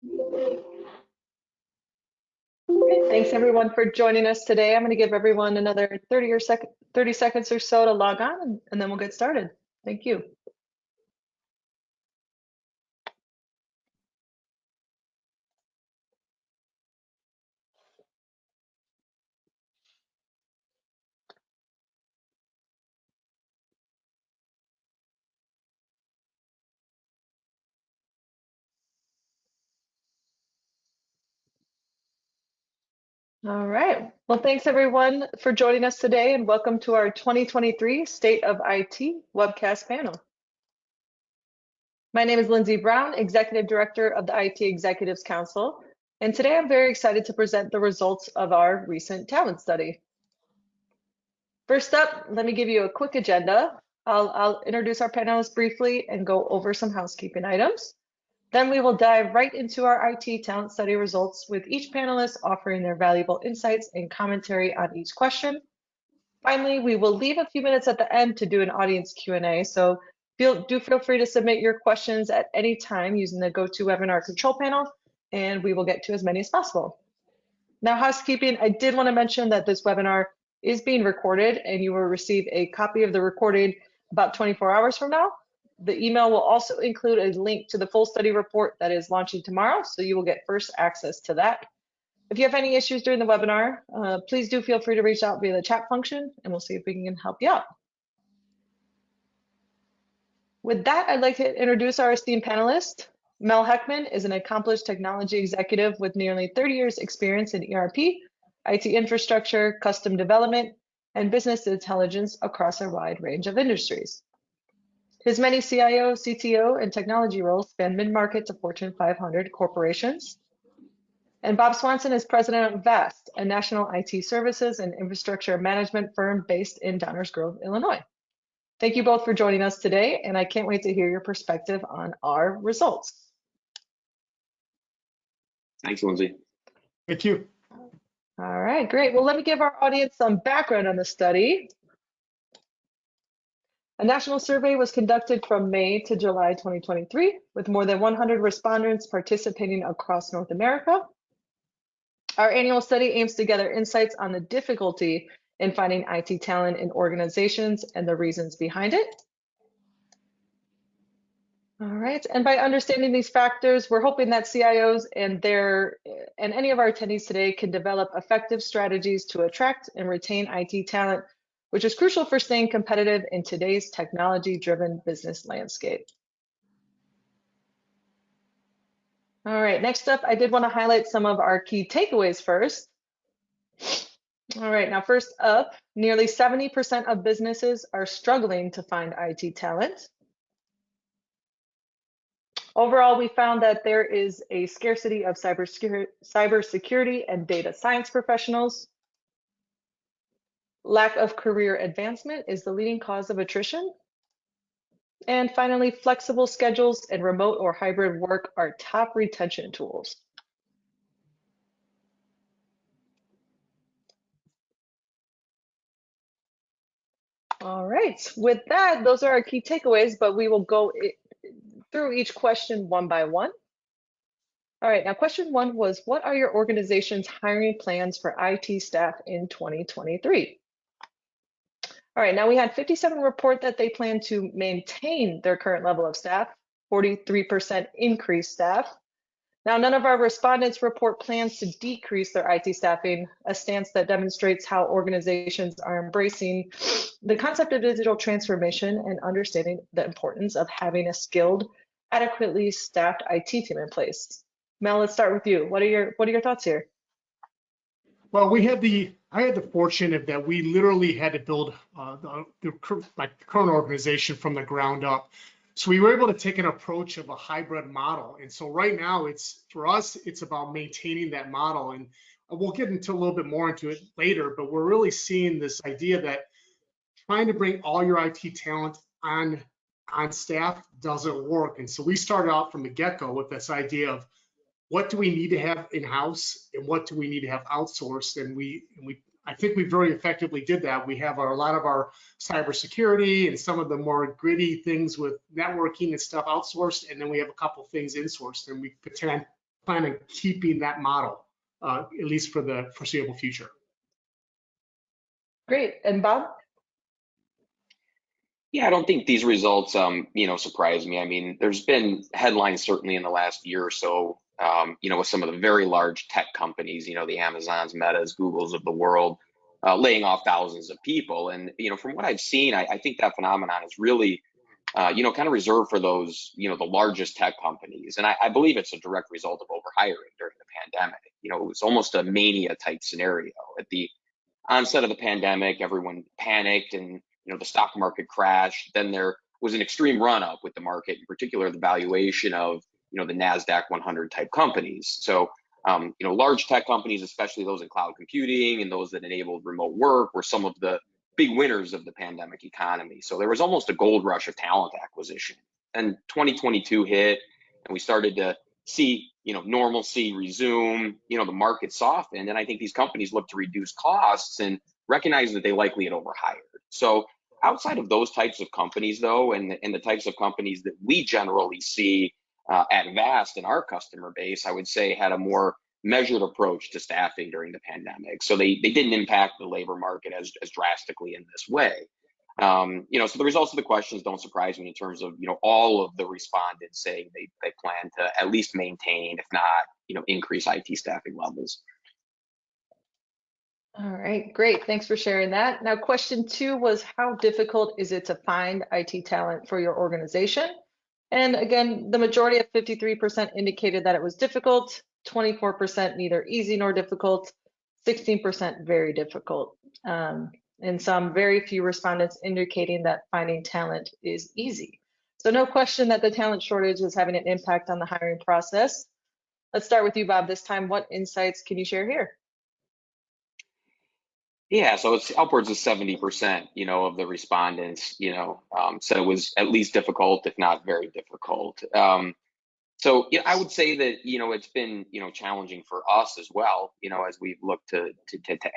Great. Thanks everyone for joining us today. I'm going to give everyone another 30 seconds or so to log on, and then we'll get started. Thank you. All right. Well, thanks everyone for joining us today, and welcome to our 2023 State of IT Webcast panel. My name is Lindsay Brown, Executive Director of the IT Executives Council, and today I'm very excited to present the results of our recent talent study. First up, let me give you a quick agenda. I'll introduce our panelists briefly and go over some housekeeping items. Then we will dive right into our IT talent study results, with each panelist offering their valuable insights and commentary on each question. Finally, we will leave a few minutes at the end to do an audience Q&A, so feel free to submit your questions at any time using the GoToWebinar control panel, and we will get to as many as possible. Now, housekeeping, I did want to mention that this webinar is being recorded, and you will receive a copy of the recording about 24 hours from now. The email will also include a link to the full study report that is launching tomorrow, so you will get first access to that. If you have any issues during the webinar, please do feel free to reach out via the chat function, and we'll see if we can help you out. With that, I'd like to introduce our esteemed panelist. Mel Heckman is an accomplished technology executive with nearly 30 years experience in ERP, IT infrastructure, custom development, and business intelligence across a wide range of industries. His many CIO, CTO, and technology roles span mid-market to Fortune 500 corporations. And Bob Swanson is president of VAST, a national IT services and infrastructure management firm based in Downers Grove, Illinois. Thank you both for joining us today, and I can't wait to hear your perspective on our results. Thanks, Lindsay. Thank you. All right, great. Well, let me give our audience some background on the study. A national survey was conducted from May to July 2023, with more than 100 respondents participating across North America. Our annual study aims to gather insights on the difficulty in finding IT talent in organizations and the reasons behind it. All right, and by understanding these factors, we're hoping that CIOs and any of our attendees today can develop effective strategies to attract and retain IT talent, which is crucial for staying competitive in today's technology-driven business landscape. All right, next up, I did want to highlight some of our key takeaways first. All right, now first up, nearly 70% of businesses are struggling to find IT talent. Overall, we found that there is a scarcity of cybersecurity and data science professionals. Lack of career advancement is the leading cause of attrition. And finally, flexible schedules and remote or hybrid work are top retention tools. All right, with that, those are our key takeaways, but we will go through each question one by one. All right, now question one was, what are your organization's hiring plans for IT staff in 2023? All right, now we had 57 report that they plan to maintain their current level of staff, 43% increase staff. Now, none of our respondents report plans to decrease their IT staffing, a stance that demonstrates how organizations are embracing the concept of digital transformation and understanding the importance of having a skilled, adequately staffed IT team in place. Mel, let's start with you. What are your thoughts here? Well, I had the fortune of that we literally had to build the current organization from the ground up. So we were able to take an approach of a hybrid model. And so right now, for us, it's about maintaining that model. And we'll get into a little bit more into it later, but we're really seeing this idea that trying to bring all your IT talent on staff doesn't work. And so we started out from the get-go with this idea of what do we need to have in-house and what do we need to have outsourced? And I think we very effectively did that. We have a lot of our cybersecurity and some of the more gritty things with networking and stuff outsourced, and then we have a couple things insourced, and we plan on keeping that model, at least for the foreseeable future. Great. And Bob? Yeah, I don't think these results, surprise me. I mean, there's been headlines certainly in the last year or so, with some of the very large tech companies, the Amazons, Metas, Googles of the world, laying off thousands of people. And, from what I've seen, I think that phenomenon is really, kind of reserved for those, the largest tech companies. And I believe it's a direct result of overhiring during the pandemic. It was almost a mania type scenario. At the onset of the pandemic, everyone panicked and the stock market crashed. Then there was an extreme run up with the market, in particular the valuation of the Nasdaq 100 type companies. So large tech companies, especially those in cloud computing and those that enabled remote work, were some of the big winners of the pandemic economy. So there was almost a gold rush of talent acquisition. And 2022 hit, and we started to see normalcy resume. The market softened, and I think these companies looked to reduce costs and recognize that they likely had overhired. So outside of those types of companies, though, and the types of companies that we generally see at Vast in our customer base, I would say had a more measured approach to staffing during the pandemic. So they didn't impact the labor market as drastically in this way. So the results of the questions don't surprise me in terms of, all of the respondents saying they plan to at least maintain, if not, increase IT staffing levels. All right, great. Thanks for sharing that. Now, question 2 was, how difficult is it to find IT talent for your organization? And again, the majority of 53% indicated that it was difficult, 24% neither easy nor difficult, 16% very difficult, and some very few respondents indicating that finding talent is easy. So no question that the talent shortage is having an impact on the hiring process. Let's start with you, Bob, this time. What insights can you share here? Yeah, so it's upwards of 70%, of the respondents, said it was at least difficult, if not very difficult. So I would say that, it's been, challenging for us as well, as we've looked to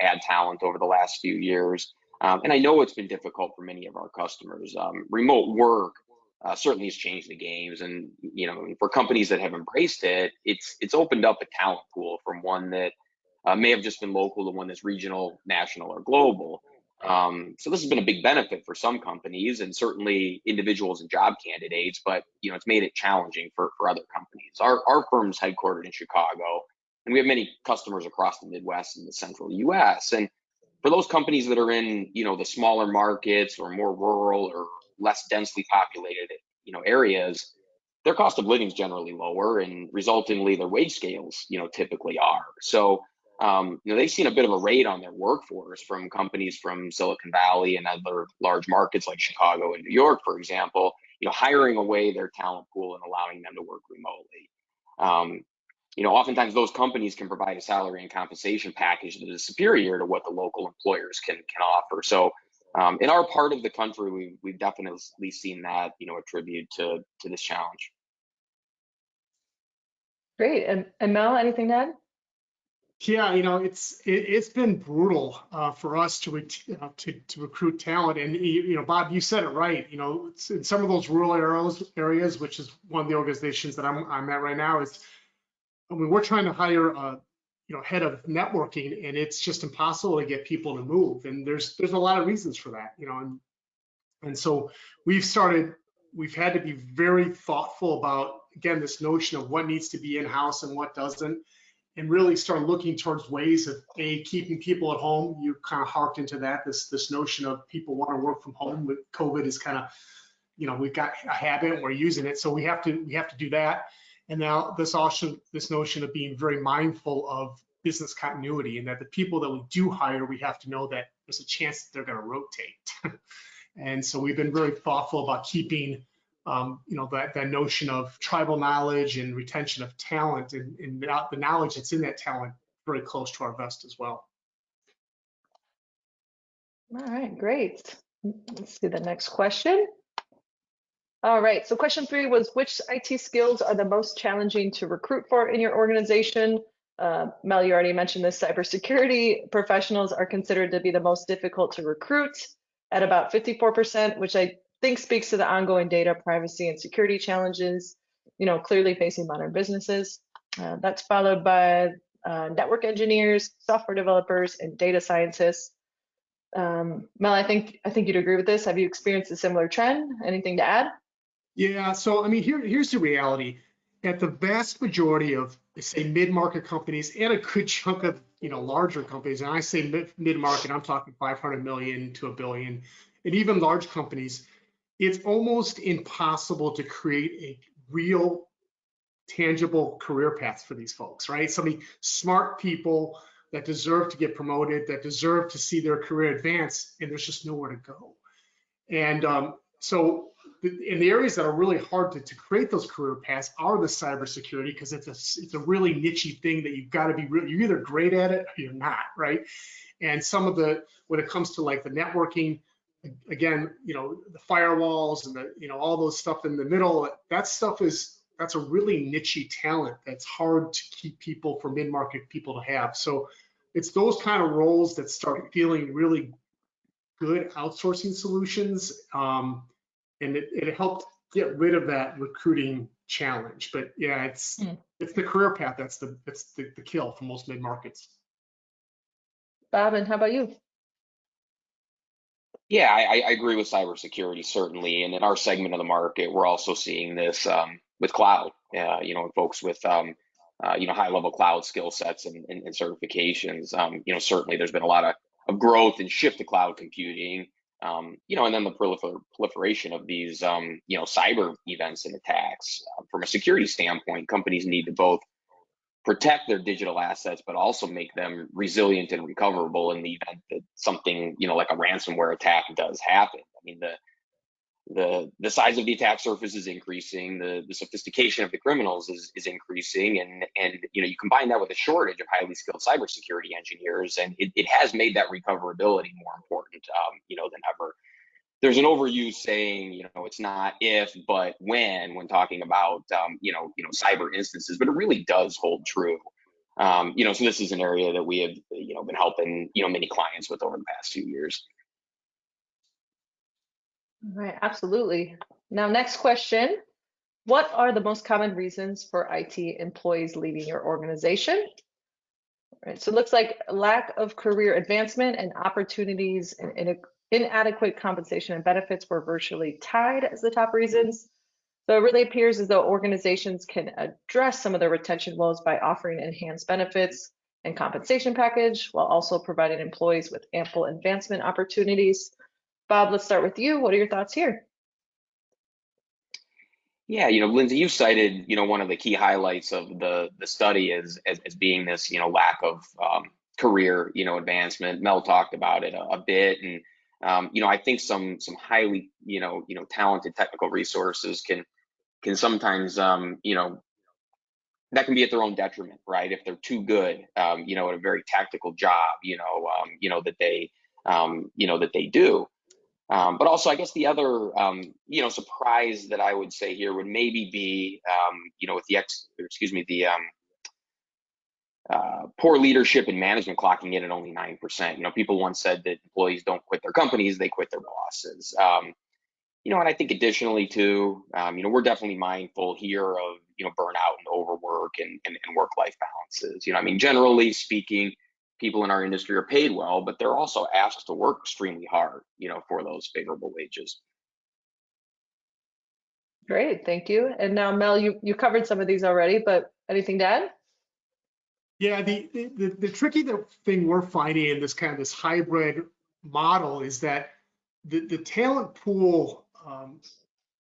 add talent over the last few years. And I know it's been difficult for many of our customers. Remote work certainly has changed the games, and, for companies that have embraced it, it's opened up a talent pool from one that may have just been local to one that's regional, national, or global. So this has been a big benefit for some companies and certainly individuals and job candidates, but it's made it challenging for other companies. Our firm's headquartered in Chicago, and we have many customers across the Midwest and the central US. And for those companies that are in the smaller markets or more rural or less densely populated areas, their cost of living is generally lower, and resultingly their wage scales typically are. So they've seen a bit of a raid on their workforce from companies from Silicon Valley and other large markets like Chicago and New York, for example, hiring away their talent pool and allowing them to work remotely. Oftentimes those companies can provide a salary and compensation package that is superior to what the local employers can offer. So in our part of the country, we've definitely seen that, attribute to this challenge. Great. And Mel, anything to add? Yeah, it's been brutal for us to recruit talent, and Bob, you said it right. It's in some of those rural areas, which is one of the organizations that I'm at right now. We're trying to hire a head of networking, and it's just impossible to get people to move. And there's a lot of reasons for that, and so we've had to be very thoughtful about, again, this notion of what needs to be in-house and what doesn't, and really start looking towards ways of keeping people at home. You kind of harked into that, this notion of people want to work from home. With COVID is kind of, we've got a habit and we're using it, so we have to do that. And now this notion of being very mindful of business continuity, and that the people that we do hire, we have to know that there's a chance that they're going to rotate. And so we've been very thoughtful about keeping that notion of tribal knowledge and retention of talent, and the knowledge that's in that talent very close to our vest as well. All right, great. Let's see the next question. All right, so question 3 was, which IT skills are the most challenging to recruit for in your organization? Mel, you already mentioned this. Cybersecurity professionals are considered to be the most difficult to recruit at about 54%, which I think speaks to the ongoing data privacy and security challenges, clearly facing modern businesses. That's followed by network engineers, software developers, and data scientists. Mel, I think you'd agree with this. Have you experienced a similar trend? Anything to add? Yeah, so I mean, here's the reality. At the vast majority of, say, mid-market companies and a good chunk of, larger companies, and I say mid-market, I'm talking 500 million to a billion, and even large companies, it's almost impossible to create a real tangible career paths for these folks, right? So many smart people that deserve to get promoted, that deserve to see their career advance, and there's just nowhere to go. And so in the areas that are really hard to create those career paths are the cybersecurity, because it's a really niche thing that you've got to be you're either great at it or you're not, right? And some of when it comes to like the networking, again, the firewalls and all those stuff in the middle, that's a really niche talent that's hard to keep people for mid-market people to have. So it's those kind of roles that start feeling really good outsourcing solutions, and it helped get rid of that recruiting challenge. But yeah, it's the career path that's the kill for most mid-markets. Bob, and how about you? Yeah, I agree with cybersecurity, certainly. And in our segment of the market, we're also seeing this with cloud, folks with, high-level cloud skill sets and certifications. Certainly there's been a lot of growth and shift to cloud computing, and then the proliferation of these, cyber events and attacks. From a security standpoint, companies need to both protect their digital assets, but also make them resilient and recoverable in the event that something, like a ransomware attack does happen. I mean, the size of the attack surface is increasing, the sophistication of the criminals is increasing, and you combine that with a shortage of highly skilled cybersecurity engineers, and it has made that recoverability more important, than ever. There's an overused saying, it's not if, but when talking about, cyber instances, but it really does hold true. So this is an area that we have, been helping, many clients with over the past few years. All right, absolutely. Now, next question. What are the most common reasons for IT employees leaving your organization? All right, so it looks like lack of career advancement and opportunities and inadequate compensation and benefits were virtually tied as the top reasons. So it really appears as though organizations can address some of their retention woes by offering enhanced benefits and compensation package, while also providing employees with ample advancement opportunities. Bob, let's start with you. What are your thoughts here? Yeah, Lindsay, you cited, one of the key highlights of the study as being this, lack of career, advancement. Mel talked about it a bit, and I think some highly, talented technical resources can sometimes, that can be at their own detriment, right? If they're too good, at a very tactical job, that they do. But also, I guess the other, surprise that I would say here would maybe be, with the poor leadership and management clocking in at only 9%. People once said that employees don't quit their companies, they quit their bosses. And I think additionally too, we're definitely mindful here of, burnout and overwork and work-life balances. Generally speaking, people in our industry are paid well, but they're also asked to work extremely hard, for those favorable wages. Great, thank you. And now, Mel, you covered some of these already, but anything to add? Yeah, the tricky thing we're finding in this hybrid model is that the talent pool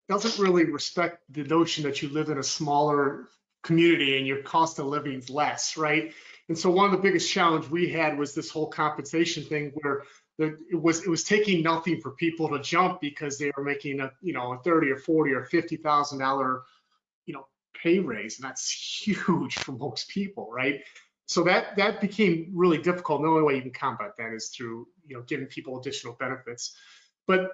doesn't really respect the notion that you live in a smaller community and your cost of living is less, right? And so one of the biggest challenge we had was this whole compensation thing, where it was taking nothing for people to jump because they were making a $30 or $40 or $50,000 pay raise, and that's huge for most people, right? So that became really difficult. The only way you can combat that is through giving people additional benefits. But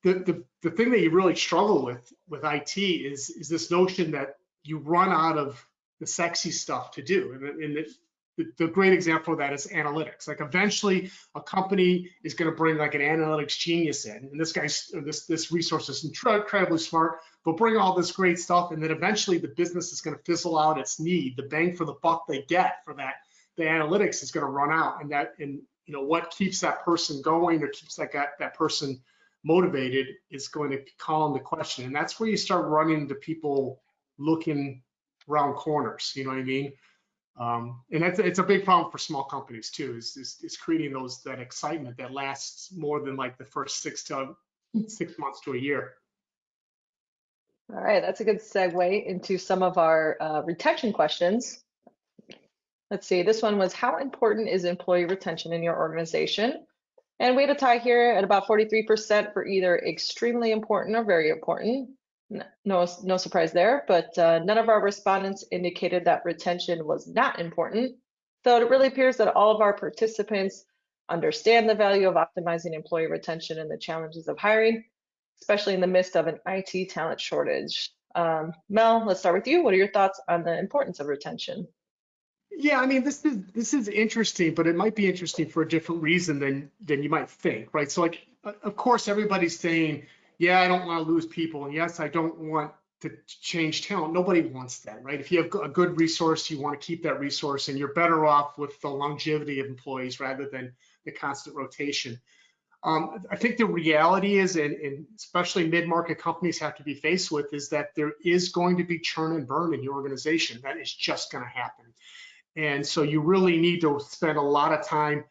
the thing that you really struggle with IT is this notion that you run out of the sexy stuff to do, and the great example of that is analytics. Like eventually a company is going to bring like an analytics genius in, and this resource is incredibly smart. They'll bring all this great stuff, and then eventually the business is going to fizzle out its need. The bang for the buck they get for that, the analytics is going to run out, and what keeps that person going or keeps that person motivated is going to call into question, and that's where you start running into people looking around corners. You know what I mean? And it's a big problem for small companies too, is creating that excitement that lasts more than like the first 6 months to a year. All right, that's a good segue into some of our retention questions. Let's see, this one was, how important is employee retention in your organization? And we had a tie here at about 43% for either extremely important or very important. No surprise there, but none of our respondents indicated that retention was not important. So it really appears that all of our participants understand the value of optimizing employee retention and the challenges of hiring, especially in the midst of an IT talent shortage. Mel, let's start with you. What are your thoughts on the importance of retention? Yeah, I mean, this is interesting, but it might be interesting for a different reason than you might think, right? So like, of course, everybody's saying, yeah, I don't want to lose people. And yes, I don't want to change talent. Nobody wants that, right? If you have a good resource, you want to keep that resource, and you're better off with the longevity of employees rather than the constant rotation. I think the reality is, and especially mid-market companies have to be faced with, is that there is going to be churn and burn in your organization. That is just going to happen. And so you really need to spend a lot of time,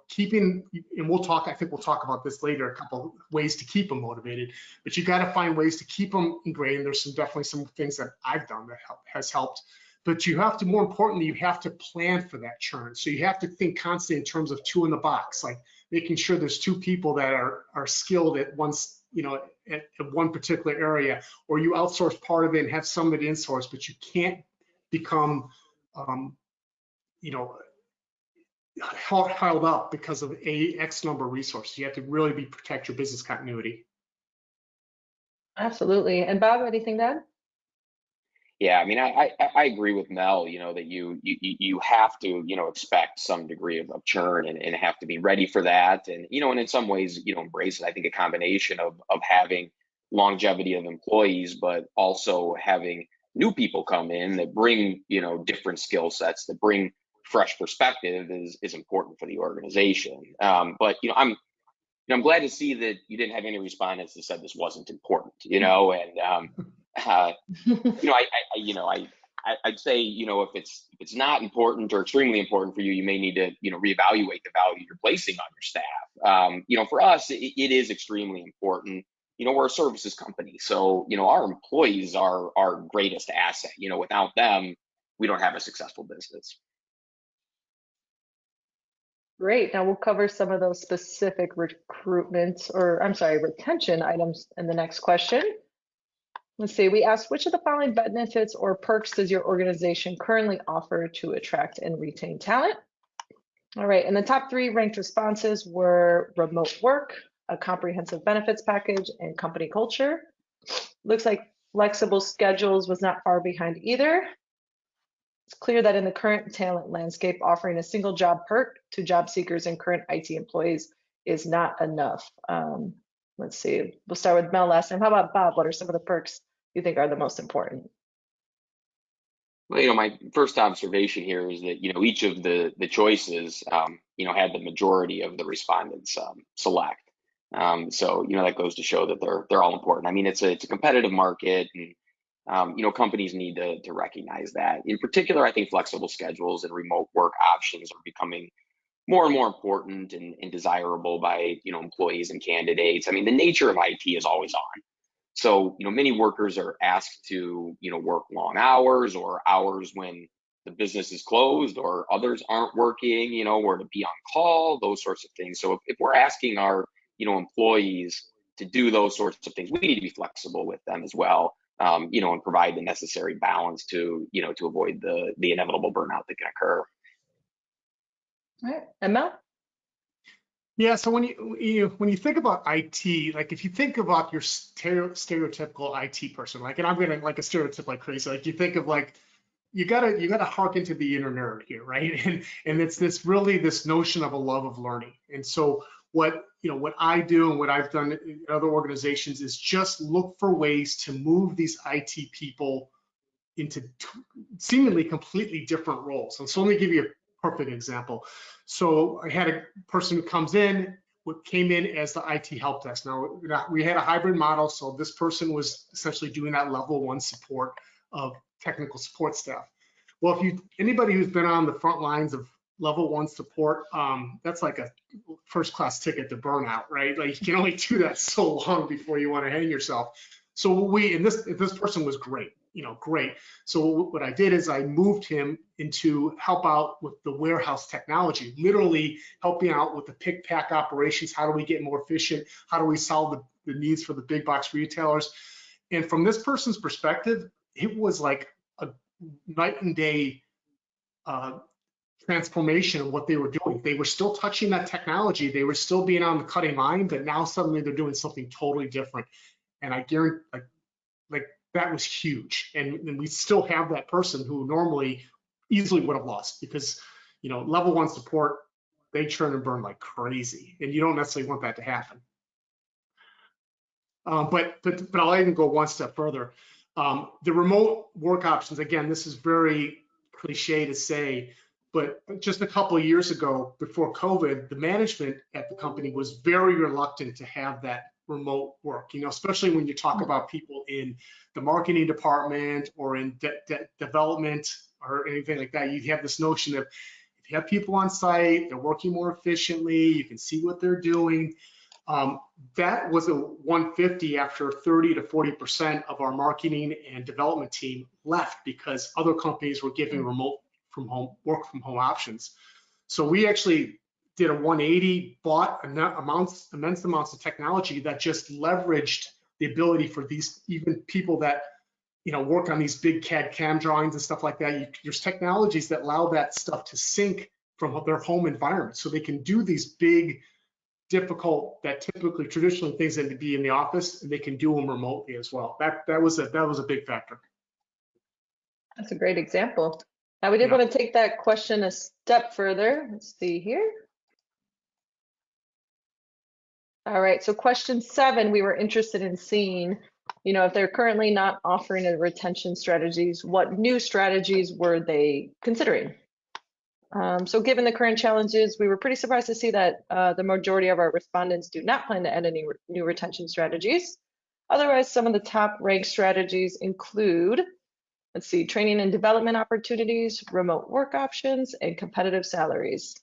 keeping, and I think we'll talk about this later, a couple ways to keep them motivated, but you got to find ways to keep them ingrained. There's definitely some things that I've done that has helped, but you have to, more importantly, you have to plan for that churn. So you have to think constantly in terms of 2 in the box, like making sure there's 2 people that are skilled at once, at one particular area, or you outsource part of it and have some of it insourced, but you can't become, held up because of X number of resources. You have to really protect your business continuity. Absolutely. And Bob, anything to add? Yeah, I mean, I agree with Mel, that you have to, expect some degree of churn and have to be ready for that. And, and in some ways, embrace it. I think a combination of having longevity of employees, but also having new people come in that bring, different skill sets, that bring fresh perspective is important for the organization. But I'm glad to see that you didn't have any respondents that said this wasn't important. And I'd say if it's not important or extremely important for you, you may need to reevaluate the value you're placing on your staff. For us, it is extremely important. We're a services company, so our employees are our greatest asset. Without them, we don't have a successful business. Great. Now we'll cover some of those specific retention items in the next question. Let's see, we asked, which of the following benefits or perks does your organization currently offer to attract and retain talent? All right, and the top 3 ranked responses were remote work, a comprehensive benefits package, and company culture. Looks like flexible schedules was not far behind either. It's clear that in the current talent landscape, offering a single job perk to job seekers and current IT employees is not enough. Let's see, we'll start with Mel last time. How about Bob? What are some of the perks you think are the most important? Well, my first observation here is that, each of the choices, had the majority of the respondents select. So, that goes to show that they're all important. I mean, it's a competitive market, and companies need to recognize that. In particular, I think flexible schedules and remote work options are becoming more and more important and desirable by employees and candidates. I mean, the nature of IT is always on. So, many workers are asked to, work long hours or hours when the business is closed, or others aren't working, or to be on call, those sorts of things. So if we're asking our, employees to do those sorts of things, we need to be flexible with them as well, and provide the necessary balance to, to avoid the inevitable burnout that can occur. All right, and Mel? Yeah, so when you think about IT, like if you think about your stereotypical IT person, like, and I'm gonna like a stereotype like crazy, like you think of like you gotta hearken to the inner nerd here, right? And it's this notion of a love of learning. And so what I do and what I've done in other organizations is just look for ways to move these IT people into seemingly completely different roles. And so let me give you a perfect example. So I had a person who came in as the IT help desk. Now we had a hybrid model, so this person was essentially doing that level 1 support of technical support staff. Well, anybody who's been on the front lines of level 1 support, that's like a first class ticket to burnout, right? Like you can only do that so long before you want to hang yourself. So this person was great, great. So what I did is I moved him into help out with the warehouse technology, literally helping out with the pick pack operations. How do we get more efficient? How do we solve the needs for the big box retailers? And from this person's perspective, it was like a night and day transformation of what they were doing. They were still touching that technology. They were still being on the cutting line, but now suddenly they're doing something totally different. And I guarantee, like that was huge. And we still have that person who normally easily would have lost because, level 1 support, they churn and burn like crazy, and you don't necessarily want that to happen. But I'll even go one step further. The remote work options, again, this is very cliche to say, but just a couple of years ago, before COVID, the management at the company was very reluctant to have that remote work, especially when you talk about people in the marketing department or in development or anything like that. You have this notion of if you have people on site, they're working more efficiently, you can see what they're doing. That was a 150 after 30 to 40% of our marketing and development team left because other companies were giving work from home options. So we actually did a 180, bought immense amounts of technology that just leveraged the ability for these even people that work on these big CAD CAM drawings and stuff like that. There's technologies that allow that stuff to sync from their home environment, so they can do these big, difficult, that typically traditionally things that would be in the office, and they can do them remotely as well. That was a big factor. That's a great example. Now we did want to take that question a step further. Let's see here. All right, so question 7, we were interested in seeing, if they're currently not offering a retention strategies, what new strategies were they considering? So given the current challenges, we were pretty surprised to see that the majority of our respondents do not plan to add any new retention strategies. Otherwise, some of the top ranked strategies include, let's see, training and development opportunities, remote work options, and competitive salaries.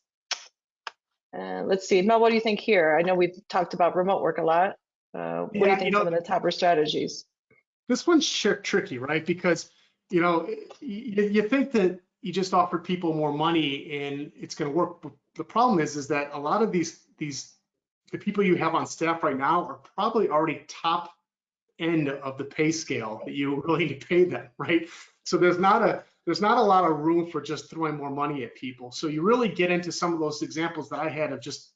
Let's see, Mel, what do you think here? I know we've talked about remote work a lot. What do you think some of the top strategies? This one's tricky, right? Because, you think that you just offered people more money and it's going to work. But the problem is that a lot of the people you have on staff right now are probably already top end of the pay scale that you really need to pay them, right? So there's not a lot of room for just throwing more money at people. So you really get into some of those examples that I had of just,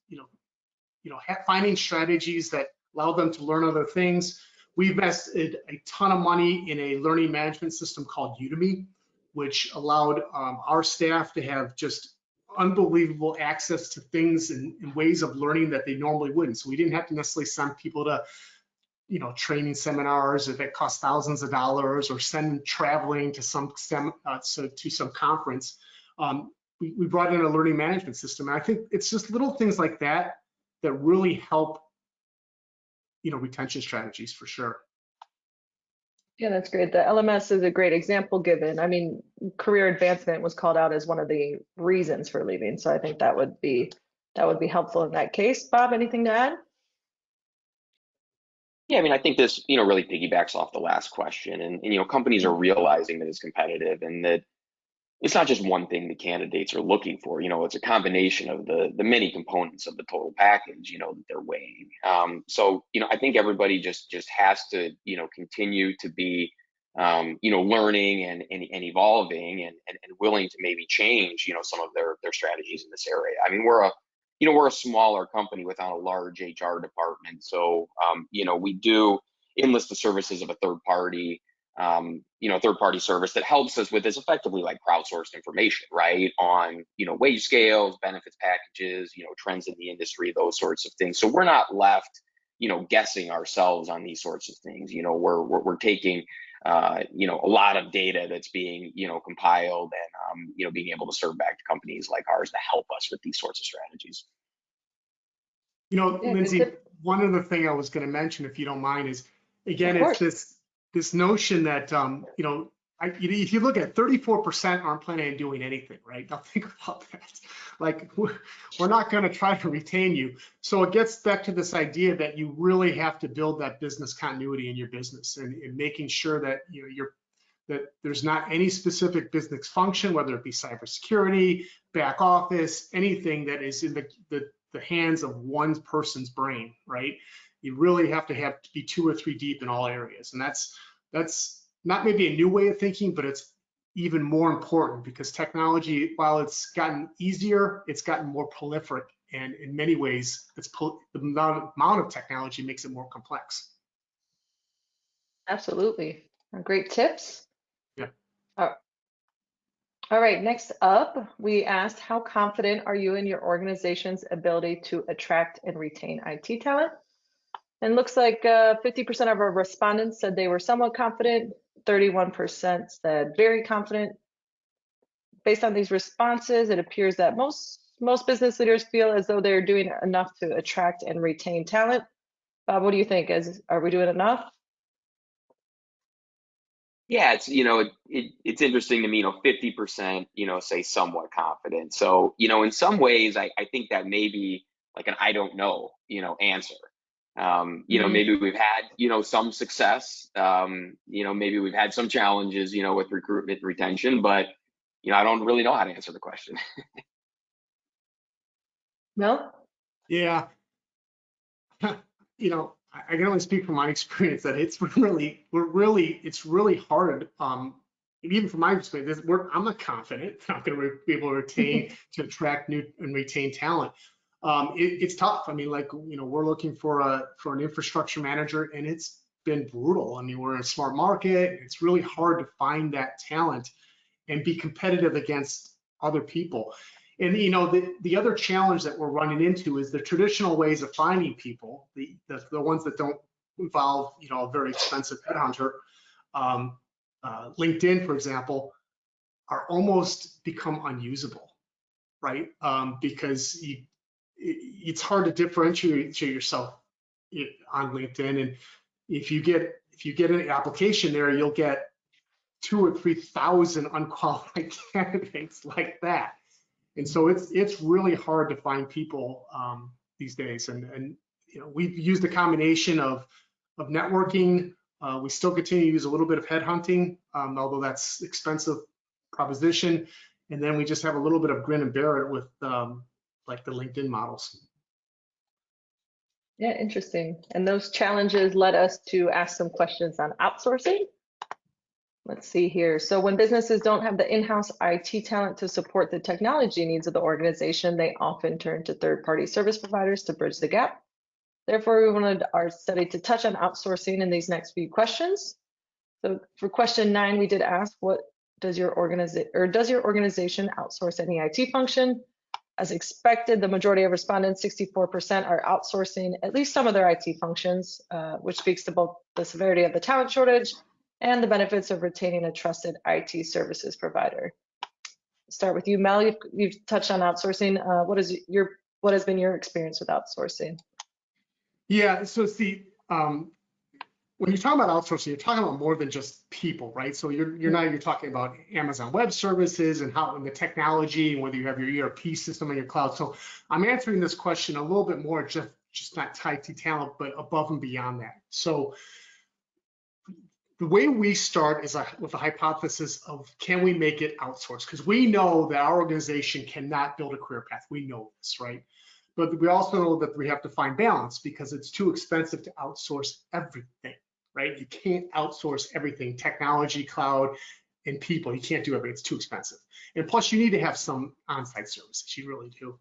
finding strategies that allow them to learn other things. We invested a ton of money in a learning management system called Udemy, which allowed our staff to have just unbelievable access to things and ways of learning that they normally wouldn't. So we didn't have to necessarily send people to training seminars that cost thousands of dollars, or send them traveling to some conference. We brought in a learning management system. And I think it's just little things like that that really help, retention strategies for sure. Yeah, that's great. The LMS is a great example given. I mean, career advancement was called out as one of the reasons for leaving. So I think that would be helpful in that case. Bob, anything to add? Yeah, I mean, I think this, really piggybacks off the last question, and companies are realizing that it's competitive and that it's not just one thing the candidates are looking for. It's a combination of the many components of the total package, that they're weighing. So, I think everybody just has to, continue to be, learning and evolving and willing to maybe change, some of their strategies in this area. I mean, we're a smaller company without a large HR department. So, we do enlist the services of a third party third-party service that helps us with this effectively like crowdsourced information, right? On, wage scales, benefits packages, trends in the industry, those sorts of things. So we're not left, guessing ourselves on these sorts of things. We're taking, a lot of data that's being, compiled and, being able to serve back to companies like ours to help us with these sorts of strategies. Yeah, Lindsay, one other thing I was going to mention, if you don't mind, is again, Of it's this notion that if you look at 34% aren't planning on doing anything, right? Now think about that. Like we're not going to try to retain you. So it gets back to this idea that you really have to build that business continuity in your business and making sure that that there's not any specific business function, whether it be cybersecurity, back office, anything that is in the hands of one person's brain, right? You really have to be 2 or 3 deep in all areas. And that's not maybe a new way of thinking, but it's even more important because technology, while it's gotten easier, it's gotten more prolific. And in many ways, the amount of technology makes it more complex. Absolutely. Great tips. Yeah. All right, next up, we asked, how confident are you in your organization's ability to attract and retain IT talent? And looks like 50% of our respondents said they were somewhat confident, 31% said very confident. Based on these responses, it appears that most business leaders feel as though they're doing enough to attract and retain talent. Bob, what do you think? Are we doing enough? Yeah, it's interesting to me, 50%, say somewhat confident. So, in some ways, I think that may be like an I don't know, answer. Maybe we've had, some success, maybe we've had some challenges, with recruitment retention, but, I don't really know how to answer the question. No? Yeah. I can only speak from my experience that it's really hard. Even from my perspective, I'm not confident that I'm going to be able to to attract new and retain talent. It's tough. I mean, we're looking for an infrastructure manager, and it's been brutal. I mean, we're in a smart market. It's really hard to find that talent and be competitive against other people. And the other challenge that we're running into is the traditional ways of finding people, the ones that don't involve a very expensive headhunter, LinkedIn, for example, are almost become unusable, right? Because it's hard to differentiate yourself on LinkedIn, and if you get an application there, you'll get 2,000 or 3,000 unqualified candidates like that. And so it's really hard to find people these days. And we've used a combination of networking. We still continue to use a little bit of headhunting, although that's expensive proposition. And then we just have a little bit of grin and bear it with like the LinkedIn models. Yeah, interesting. And those challenges led us to ask some questions on outsourcing. Let's see here. So when businesses don't have the in-house IT talent to support the technology needs of the organization, they often turn to third-party service providers to bridge the gap. Therefore, we wanted our study to touch on outsourcing in these next few questions. So for question 9, we did ask, does your organization outsource any IT function? As expected, the majority of respondents, 64%, are outsourcing at least some of their IT functions, which speaks to both the severity of the talent shortage and the benefits of retaining a trusted IT services provider. Start with you, Mel. You've touched on outsourcing. What has been your experience with outsourcing? Yeah, so see, when you're talking about outsourcing, you're talking about more than just people, right? So you're talking about Amazon Web Services and the technology and whether you have your ERP system on your cloud. So I'm answering this question a little bit more just not tied to talent, but above and beyond that. So the way we start is with a hypothesis of, can we make it outsourced? Because we know that our organization cannot build a career path. We know this, right? But we also know that we have to find balance because it's too expensive to outsource everything, right? You can't outsource everything, technology, cloud, and people. You can't do everything. It's too expensive. And plus, you need to have some on-site services. You really do.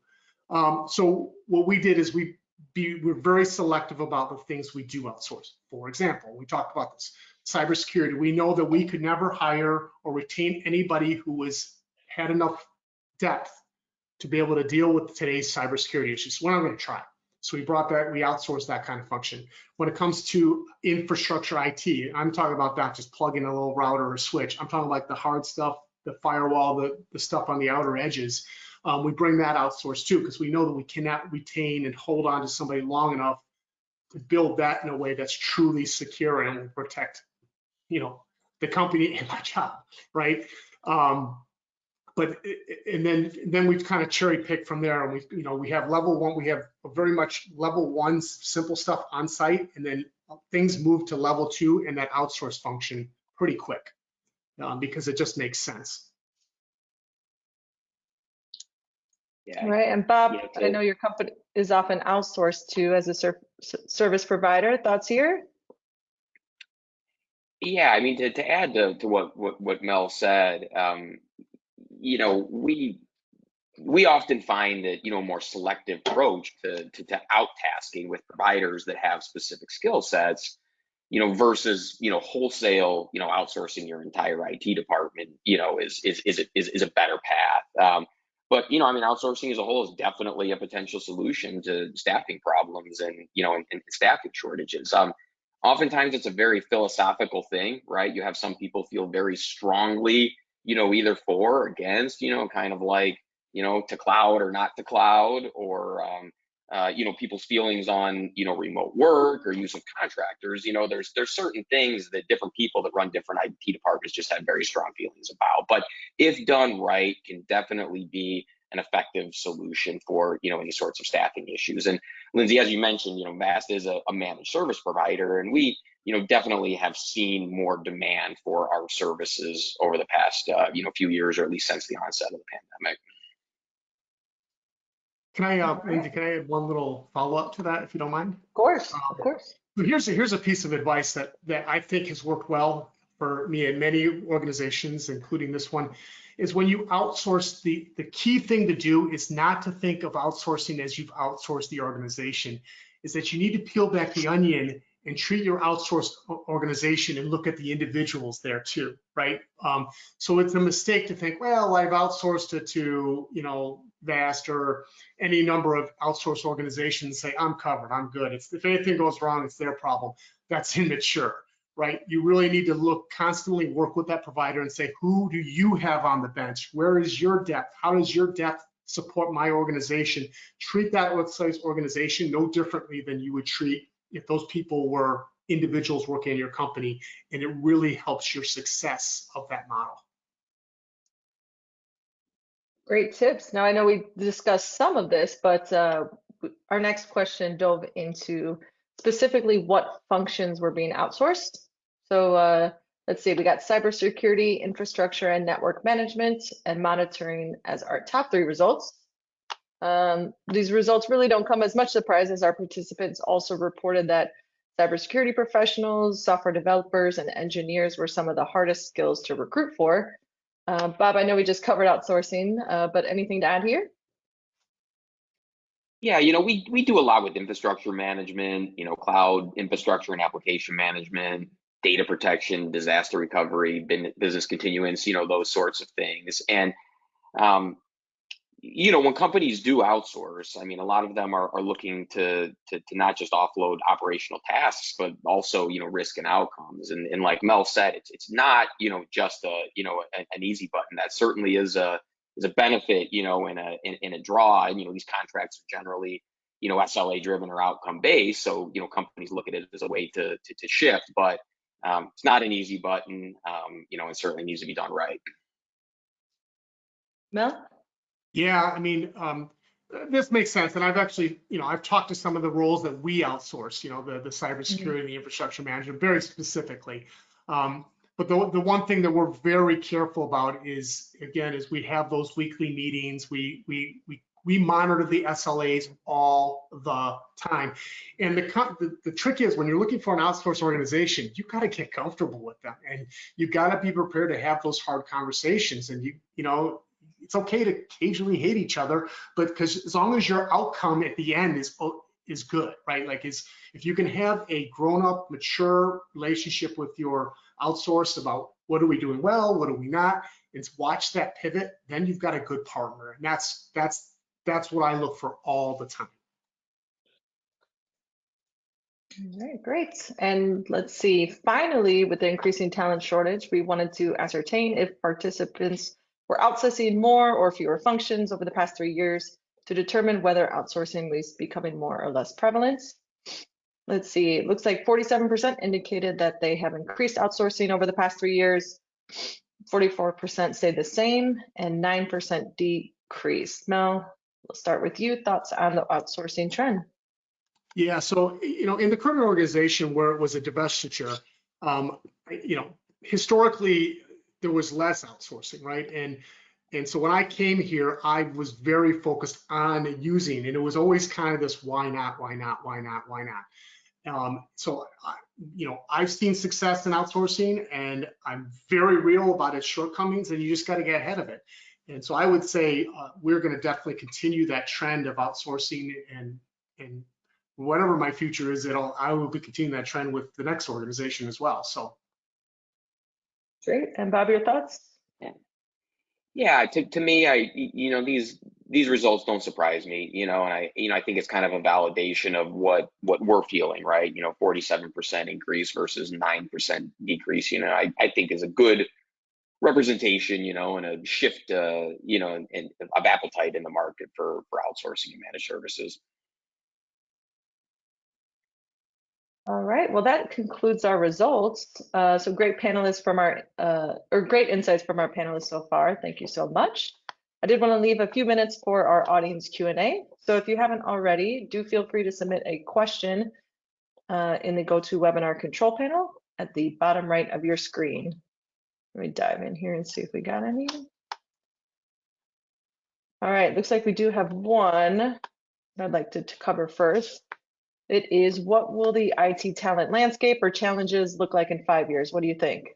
So what we did is we're very selective about the things we do outsource. For example, we talked about this. cybersecurity, we know that we could never hire or retain anybody who had enough depth to be able to deal with today's cybersecurity issues. So we're not going to try. So we outsourced that kind of function. When it comes to infrastructure IT, I'm talking about not just plugging a little router or switch. I'm talking like the hard stuff, the firewall, the stuff on the outer edges. We bring that outsourced too, because we know that we cannot retain and hold on to somebody long enough to build that in a way that's truly secure and will protect, the company and my job, right? And then we've kind of cherry picked from there, and we have level one. We have very much level one simple stuff on site, and then things move to level two and that outsource function pretty quick because it just makes sense. Yeah. Right. And Bob, I know your company is often outsourced to as a service provider. Thoughts here? Yeah, I mean, to add to what Mel said, we often find that a more selective approach to out-tasking with providers that have specific skill sets, versus wholesale outsourcing your entire IT department, is a better path. But I mean, outsourcing as a whole is definitely a potential solution to staffing problems and and staffing shortages. Oftentimes it's a very philosophical thing, right? You have some people feel very strongly, either for or against, kind of like, to cloud or not to cloud, or people's feelings on remote work or use of contractors. There's certain things that different people that run different IT departments just have very strong feelings about, but if done right, can definitely be an effective solution for any sorts of staffing issues. And Lindsay, as you mentioned, Vast is a managed service provider, and we definitely have seen more demand for our services over the past few years, or at least since the onset of the pandemic. Lindsay, can I add one little follow-up to that, if you don't mind? Of course, of course. So here's a piece of advice that I think has worked well for me and many organizations, including this one, is when you outsource, the key thing to do is not to think of outsourcing as you've outsourced the organization, is that you need to peel back the onion and treat your outsourced organization and look at the individuals there too, right? So it's a mistake to think, well, I've outsourced it to, Vast or any number of outsourced organizations, say, I'm covered, I'm good. If anything goes wrong, it's their problem. That's immature, right? You really need to constantly work with that provider and say, who do you have on the bench? Where is your depth? How does your depth support my organization? Treat that organization no differently than you would treat if those people were individuals working in your company, and it really helps your success of that model. Great tips. Now, I know we discussed some of this, but our next question dove into specifically what functions were being outsourced. So let's see, we got cybersecurity, infrastructure, and network management, and monitoring as our top 3 results. These results really don't come as much surprise, as our participants also reported that cybersecurity professionals, software developers, and engineers were some of the hardest skills to recruit for. Bob, I know we just covered outsourcing, but anything to add here? Yeah, we do a lot with infrastructure management, cloud infrastructure and application management, data protection, disaster recovery, business continuance, those sorts of things. And when companies do outsource, I mean, a lot of them are looking to not just offload operational tasks, but also, risk and outcomes. And like Mel said, it's not, just an easy button. That certainly is a benefit, in a draw. And, these contracts are generally, SLA driven or outcome based. So, companies look at it as a way to shift, but it's not an easy button, and certainly needs to be done right. Mel? Yeah, I mean, this makes sense. And I've actually, I've talked to some of the roles that we outsource, the cybersecurity and the infrastructure management very specifically. But the one thing that we're very careful about is, again, is we have those weekly meetings. We monitor the SLAs all the time. And the trick is, when you're looking for an outsourced organization, you got to get comfortable with them, and you got to be prepared to have those hard conversations. And it's okay to occasionally hate each other, but because as long as your outcome at the end is good, right? Like, if you can have a grown-up, mature relationship with your outsource about what are we doing well, what are we not, and watch that pivot, then you've got a good partner. And that's what I look for all the time. All right, great. And let's see, finally, with the increasing talent shortage, we wanted to ascertain if participants were outsourcing more or fewer functions over the past 3 years to determine whether outsourcing was becoming more or less prevalent. Let's see, it looks like 47% indicated that they have increased outsourcing over the past 3 years, 44% stayed the same, and 9% decreased. Mel, we'll start with you. Thoughts on the outsourcing trend? Yeah, so, in the current organization where it was a divestiture, historically there was less outsourcing, right? And so when I came here, I was very focused on using, and it was always kind of this why not, why not, why not, why not. I've seen success in outsourcing, and I'm very real about its shortcomings, and you just got to get ahead of it. And so I would say we're going to definitely continue that trend of outsourcing, and whatever my future is, I will be continuing that trend with the next organization as well. So great. And Bob, your thoughts? Yeah, to me, these results don't surprise me, and I think it's kind of a validation of what we're feeling, right? 47% increase versus 9% decrease, I think is a good representation, and a shift, of appetite in the market for outsourcing and managed services. All right, well, that concludes our results. So great panelists from great insights from our panelists so far. Thank you so much. I did want to leave a few minutes for our audience Q&A. So if you haven't already, do feel free to submit a question in the GoToWebinar control panel at the bottom right of your screen. Let me dive in here and see if we got any. All right, looks like we do have one I'd like to cover first. It is, what will the IT talent landscape or challenges look like in 5 years? What do you think?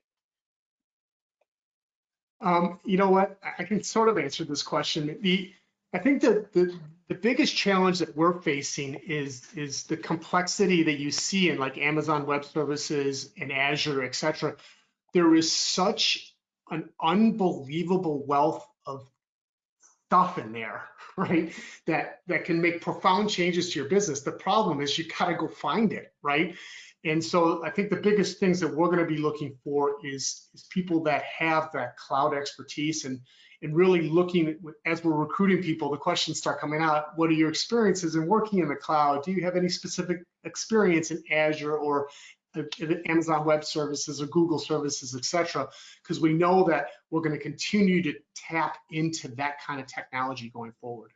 You know what? I can sort of answer this question. I think that the biggest challenge that we're facing is the complexity that you see in like Amazon Web Services and Azure, et cetera. There is such an unbelievable wealth of stuff in there, right? That can make profound changes to your business. The problem is you gotta go find it, right? And so I think the biggest things that we're gonna be looking for is people that have that cloud expertise, and really looking, as we're recruiting people, the questions start coming out. What are your experiences in working in the cloud? Do you have any specific experience in Azure or Amazon Web Services or Google Services, et cetera? Because we know that we're going to continue to tap into that kind of technology going forward.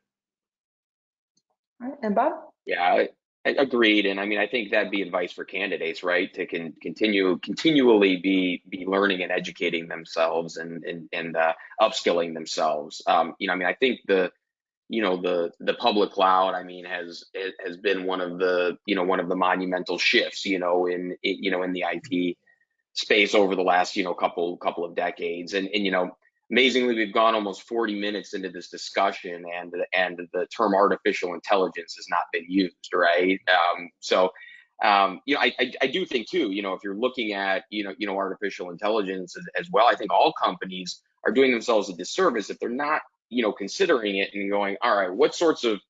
All right, and Bob? Yeah, I agreed. And I think that'd be advice for candidates, right? To continually be learning and educating themselves and upskilling themselves. I think the public cloud, has been one of the monumental shifts, in the IT space over the last, couple of decades. And amazingly, we've gone almost 40 minutes into this discussion, and the term artificial intelligence has not been used, right? I do think too, if you're looking at, artificial intelligence as well, I think all companies are doing themselves a disservice if they're not, considering it and going, all right, what sorts of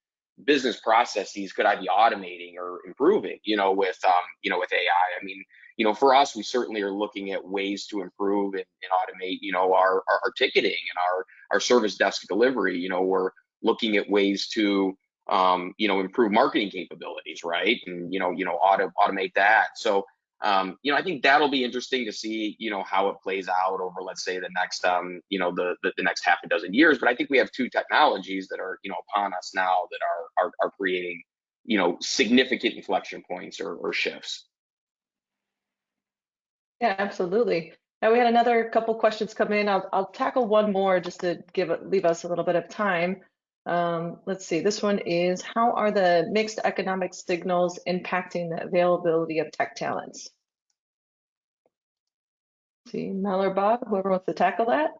business processes could I be automating or improving, with AI? For us, we certainly are looking at ways to improve and automate, our ticketing and our service desk delivery. We're looking at ways to, improve marketing capabilities, right? And, automate that. So, I think that'll be interesting to see, how it plays out over, let's say, the next, the next half a dozen years. But I think we have two technologies that are, upon us now that are creating, significant inflection points or shifts. Yeah, absolutely. Now we had another couple questions come in. I'll tackle one more just to leave us a little bit of time. Let's see. This one is, how are the mixed economic signals impacting the availability of tech talents? See, Mel or Bob, whoever wants to tackle that.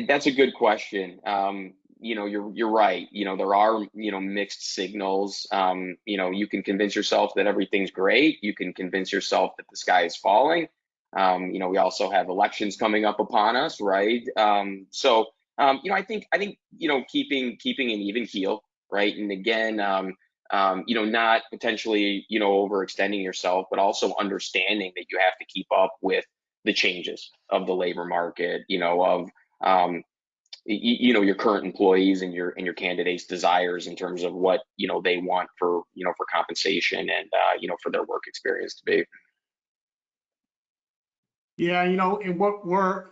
That's a good question. you're right. There are, mixed signals. You can convince yourself that everything's great. You can convince yourself that the sky is falling. We also have elections coming up upon us, right? I think, keeping an even keel, right? And again, not potentially, overextending yourself, but also understanding that you have to keep up with the changes of the labor market, of your current employees and your candidates' desires in terms of what they want for compensation and for their work experience to be. Yeah, and what we're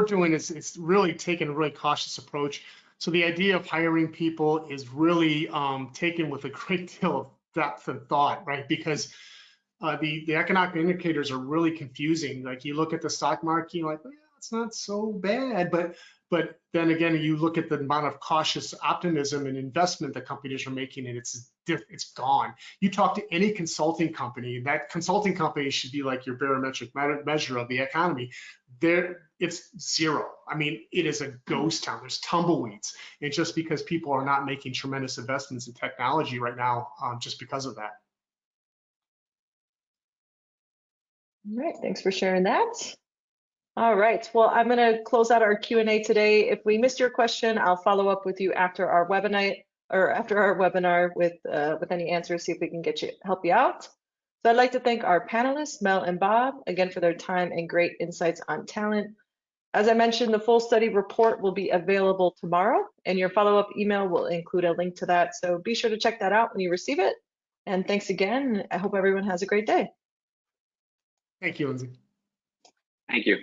doing is it's really taking a really cautious approach. So the idea of hiring people is really taken with a great deal of depth and thought, right? Because the economic indicators are really confusing. Like you look at the stock market, you're like, well, yeah, it's not so bad, but then again, you look at the amount of cautious optimism and investment that companies are making, and it's gone. You talk to any consulting company, and that consulting company should be like your barometric measure of the economy. It's zero. I mean, it is a ghost town. There's tumbleweeds, and just because people are not making tremendous investments in technology right now, just because of that. All right, thanks for sharing that. All right, well, I'm going to close out our Q&A today. If we missed your question, I'll follow up with you after our webinar with any answers, see if we can help you out. So I'd like to thank our panelists, Mel and Bob, again for their time and great insights on talent. As I mentioned, the full study report will be available tomorrow, and your follow-up email will include a link to that. So be sure to check that out when you receive it. And thanks again. I hope everyone has a great day. Thank you, Lindsay. Thank you.